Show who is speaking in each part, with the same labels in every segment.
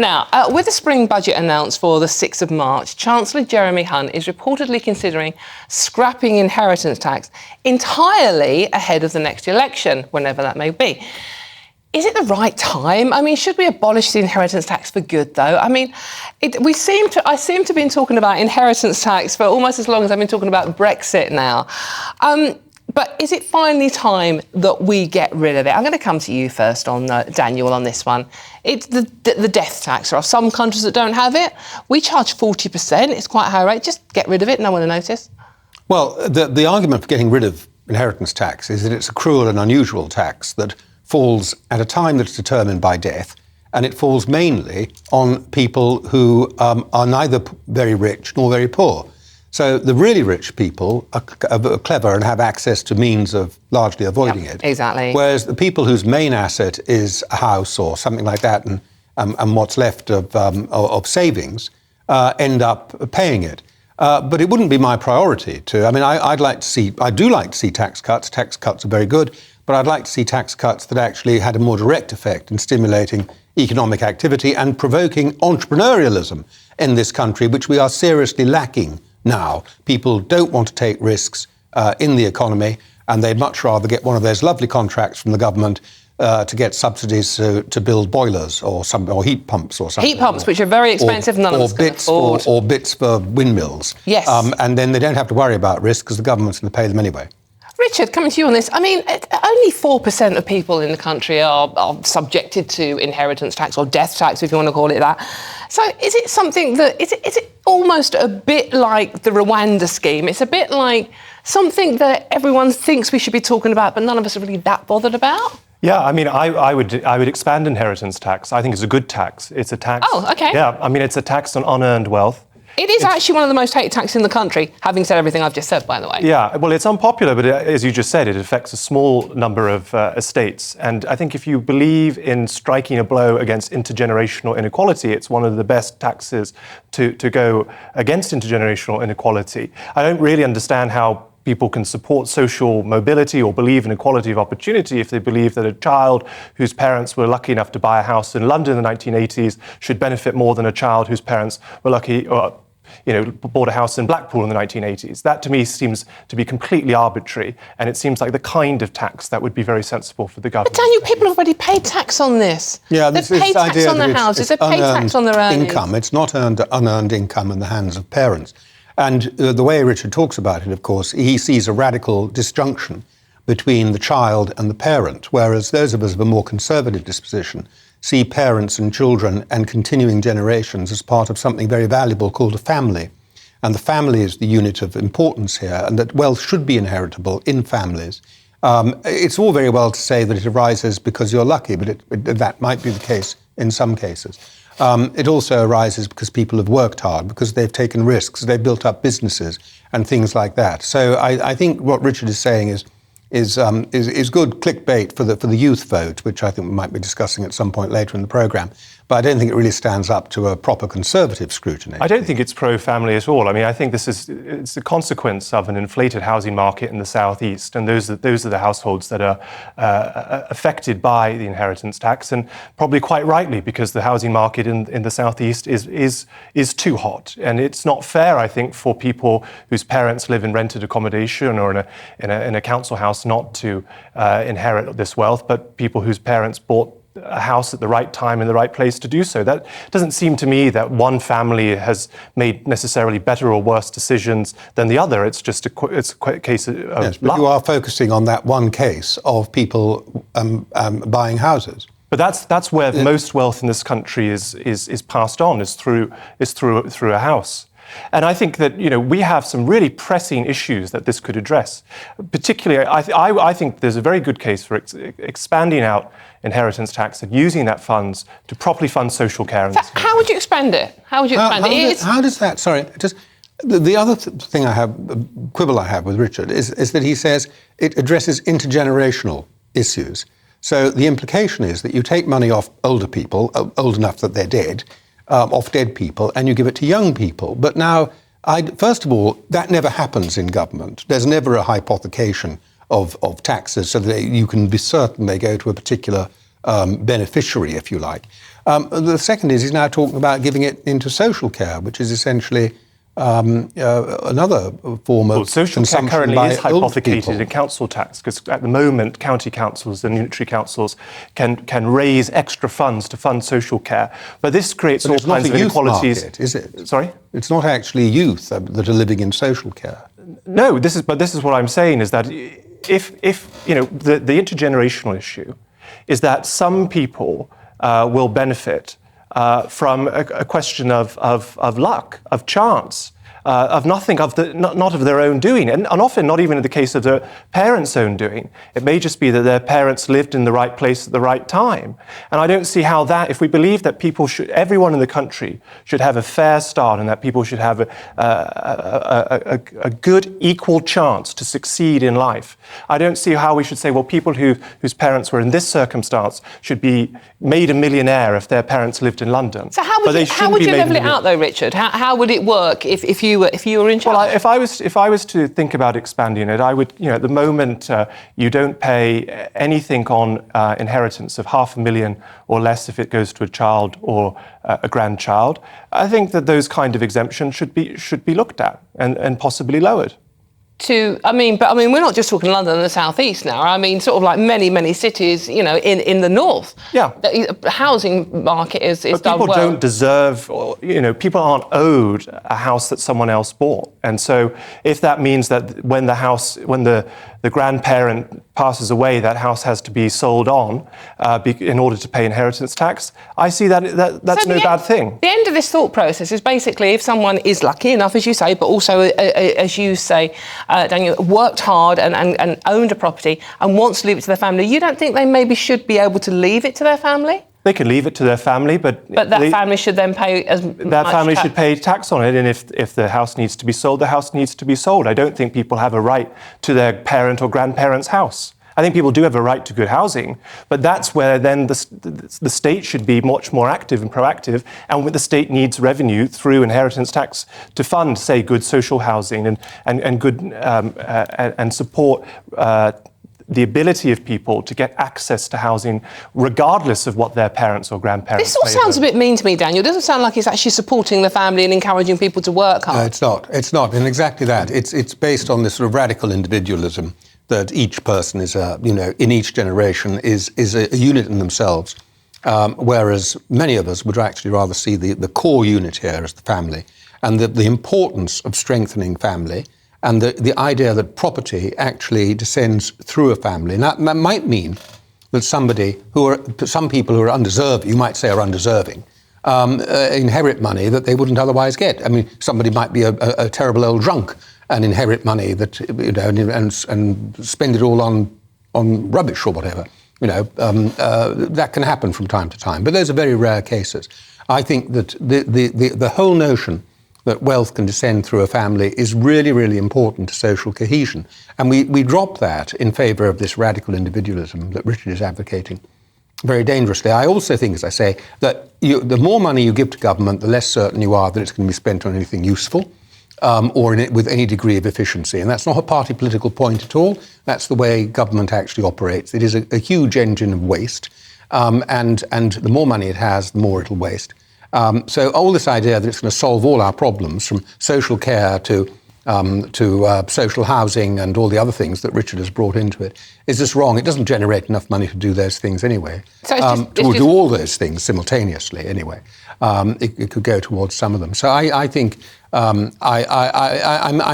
Speaker 1: Now, with the spring budget announced for the 6th of March, Chancellor Jeremy Hunt is reportedly considering scrapping inheritance tax entirely ahead of the next election, whenever that may be. Is it the right time? I mean, should we abolish the inheritance tax for good, though? I mean, I seem to have been talking about inheritance tax for almost as long as I've been talking about Brexit now. But is it finally time that we get rid of it? I'm going to come to you first, Daniel, on this one. It's the death tax. There are some countries that don't have it. We charge 40%. It's quite a high rate. Just get rid of it. No one will notice.
Speaker 2: Well, the argument for getting rid of inheritance tax is that it's a cruel and unusual tax that falls at a time that's determined by death, and it falls mainly on people who are neither very rich nor very poor. So the really rich people are clever and have access to means of largely avoiding it.
Speaker 1: Exactly.
Speaker 2: Whereas the people whose main asset is a house or something like that, and what's left of savings, end up paying it. But it wouldn't be my priority to. I mean, I do like to see tax cuts. Tax cuts are very good, but I'd like to see tax cuts that actually had a more direct effect in stimulating economic activity and provoking entrepreneurialism in this country, which we are seriously lacking now. People don't want to take risks in the economy, and they'd much rather get one of those lovely contracts from the government to get subsidies to build boilers or heat pumps or something.
Speaker 1: Heat pumps, which are very expensive, none of us can afford.
Speaker 2: Or bits for windmills.
Speaker 1: Yes.
Speaker 2: And then they don't have to worry about risk because the government's going to pay them anyway.
Speaker 1: Richard, coming to you on this, I mean, only 4% of people in the country are subjected to inheritance tax or death tax, if you want to call it that. So is it something that, is it almost a bit like the Rwanda scheme? It's a bit like something that everyone thinks we should be talking about, but none of us are really that bothered about?
Speaker 3: Yeah, I mean, I would expand inheritance tax. I think it's a good tax. It's a tax...
Speaker 1: Oh, OK.
Speaker 3: Yeah, I mean, it's a tax on unearned wealth.
Speaker 1: It's actually one of the most hated taxes in the country, having said everything I've just said, by the way.
Speaker 3: Yeah, well, it's unpopular, but as you just said, it affects a small number of estates. And I think if you believe in striking a blow against intergenerational inequality, it's one of the best taxes to go against intergenerational inequality. I don't really understand how people can support social mobility or believe in equality of opportunity if they believe that a child whose parents were lucky enough to buy a house in London in the 1980s should benefit more than a child whose parents were lucky or bought a house in Blackpool in the 1980s. That, to me, seems to be completely arbitrary, and it seems like the kind of tax that would be very sensible for the government.
Speaker 1: But Daniel, people have already paid tax on this.
Speaker 2: Yeah,
Speaker 1: they've paid tax on their houses, they've paid tax on their earnings.
Speaker 2: Income. It's not unearned income in the hands of parents. And the way Richard talks about it, of course, he sees a radical disjunction between the child and the parent, whereas those of us of a more conservative disposition see parents and children and continuing generations as part of something very valuable called a family. And the family is the unit of importance here, and that wealth should be inheritable in families. It's all very well to say that it arises because you're lucky, but that might be the case in some cases. It also arises because people have worked hard, because they've taken risks, they've built up businesses and things like that. So I think what Richard is saying is good clickbait for the youth vote, which I think we might be discussing at some point later in the programme. But I don't think it really stands up to a proper conservative scrutiny.
Speaker 3: I don't think it's pro-family at all. I mean, I think it's a consequence of an inflated housing market in the southeast, and those are the households that are affected by the inheritance tax, and probably quite rightly, because the housing market in the southeast is too hot, and it's not fair, I think, for people whose parents live in rented accommodation or in a council house not to inherit this wealth, but people whose parents bought a house at the right time in the right place to do so. That doesn't seem to me that one family has made necessarily better or worse decisions than the other. It's just a case of
Speaker 2: yes, but luck. You are focusing on that one case of people buying houses.
Speaker 3: But that's where most wealth in this country is passed on, is through a house. And I think that, we have some really pressing issues that this could address. Particularly, I think there's a very good case for expanding out inheritance tax and using that funds to properly fund social care.
Speaker 1: How would you expand it? How would you expand it?
Speaker 2: How does that... Sorry, just... The other thing quibble I have with Richard is that he says it addresses intergenerational issues. So the implication is that you take money off older people, old enough that they're dead, off dead people, and you give it to young people. But now, first of all, that never happens in government. There's never a hypothecation of taxes so that you can be certain they go to a particular beneficiary, if you like. The second is he's now talking about giving it into social care, which is essentially another form of
Speaker 3: social care
Speaker 2: consumption
Speaker 3: currently
Speaker 2: by
Speaker 3: is
Speaker 2: old
Speaker 3: hypothecated
Speaker 2: people.
Speaker 3: in council tax, because at the moment county councils and unitary councils can raise extra funds to fund social care, but this creates
Speaker 2: But
Speaker 3: all
Speaker 2: it's not
Speaker 3: kinds
Speaker 2: a
Speaker 3: of
Speaker 2: youth
Speaker 3: inequalities.
Speaker 2: market, is it?
Speaker 3: Sorry?
Speaker 2: It's not actually youth that are living in social care.
Speaker 3: No, this is what I'm saying, is that if you know, the intergenerational issue is that some people will benefit from a question of luck, of chance, of nothing, not of their own doing, and often not even in the case of their parents' own doing. It may just be that their parents lived in the right place at the right time. And I don't see how that, if we believe that everyone in the country should have a fair start and that people should have a good, equal chance to succeed in life, I don't see how we should say, well, people whose parents were in this circumstance should be made a millionaire if their parents lived in London.
Speaker 1: So how would you level it out, though, Richard? How would it work if you were in charge?
Speaker 3: Well, if I was to think about expanding it, I would, you know, at the moment you don't pay anything on inheritance of £500,000 or less if it goes to a child or a grandchild. I think that those kind of exemptions should be looked at and possibly lowered.
Speaker 1: But we're not just talking London and the South East now. I mean, sort of like many cities, you know, in the north. Yeah. The housing market is
Speaker 3: but
Speaker 1: done well.
Speaker 3: People don't deserve, or, you know, people aren't owed a house that someone else bought. And so if that means that when the grandparent passes away, that house has to be sold on in order to pay inheritance tax, I see that's no bad thing.
Speaker 1: The end of this thought process is basically if someone is lucky enough, as you say, but also, as you say, Daniel, worked hard and owned a property and wants to leave it to their family, you don't think they maybe should be able to leave it to their family?
Speaker 3: They can leave it to their family, but
Speaker 1: that family should then pay as much tax.
Speaker 3: That family should pay tax on it, and if the house needs to be sold, the house needs to be sold. I don't think people have a right to their parent or grandparent's house. I think people do have a right to good housing, but that's where then the state should be much more active and proactive, and the state needs revenue through inheritance tax to fund, say, good social housing and good and support the ability of people to get access to housing regardless of what their parents or grandparents
Speaker 1: This all sounds a bit mean to me, Daniel. It doesn't sound like it's actually supporting the family and encouraging people to work hard.
Speaker 2: No, it's not. It's not. And exactly that. It's based on this sort of radical individualism that each person is, in each generation is a unit in themselves, whereas many of us would actually rather see the core unit here as the family, and the importance of strengthening family, and the idea that property actually descends through a family. Now, that might mean that some people who are undeserving, you might say are undeserving, inherit money that they wouldn't otherwise get. I mean, somebody might be a terrible old drunk and inherit money that, and spend it all on rubbish or whatever. That can happen from time to time, but those are very rare cases. I think that the whole notion that wealth can descend through a family is really, really important to social cohesion. And we drop that in favour of this radical individualism that Richard is advocating very dangerously. I also think, as I say, that the more money you give to government, the less certain you are that it's going to be spent on anything useful or with any degree of efficiency. And that's not a party political point at all. That's the way government actually operates. It is a huge engine of waste. And the more money it has, the more it'll waste. So all this idea that it's going to solve all our problems, from social care to social housing and all the other things that Richard has brought into it, is just wrong. It doesn't generate enough money to do those things anyway. So to do all those things simultaneously anyway. It could go towards some of them. So I think I'm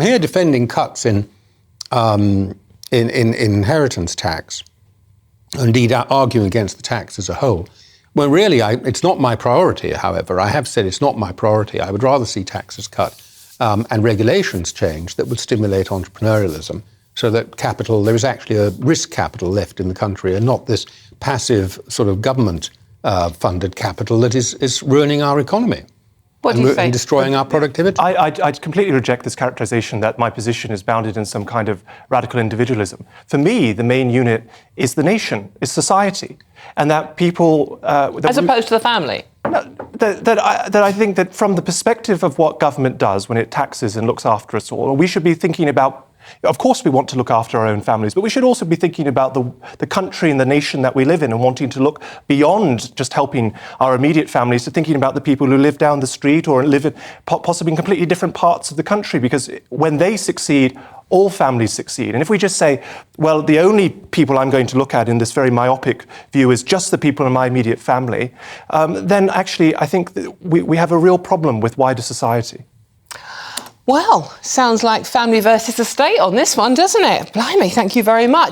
Speaker 2: here defending cuts in inheritance tax, indeed arguing against the tax as a whole. Well, really, it's not my priority, however. I have said it's not my priority. I would rather see taxes cut and regulations changed that would stimulate entrepreneurialism, so that there is actually a risk capital left in the country and not this passive sort of government-funded capital that is ruining our economy.
Speaker 1: What do you say?
Speaker 2: And destroying our productivity.
Speaker 3: I completely reject this characterisation that my position is bounded in some kind of radical individualism. For me, the main unit is the nation, is society, and that people...
Speaker 1: As opposed to the family?
Speaker 3: That I think that from the perspective of what government does when it taxes and looks after us all, we should be thinking about Of course, we want to look after our own families, but we should also be thinking about the country and the nation that we live in and wanting to look beyond just helping our immediate families to thinking about the people who live down the street or live in possibly in completely different parts of the country, because when they succeed, all families succeed. And if we just say, well, the only people I'm going to look at in this very myopic view is just the people in my immediate family, then actually I think that we have a real problem with wider society.
Speaker 1: Well, sounds like family versus the state on this one, doesn't it? Blimey, thank you very much.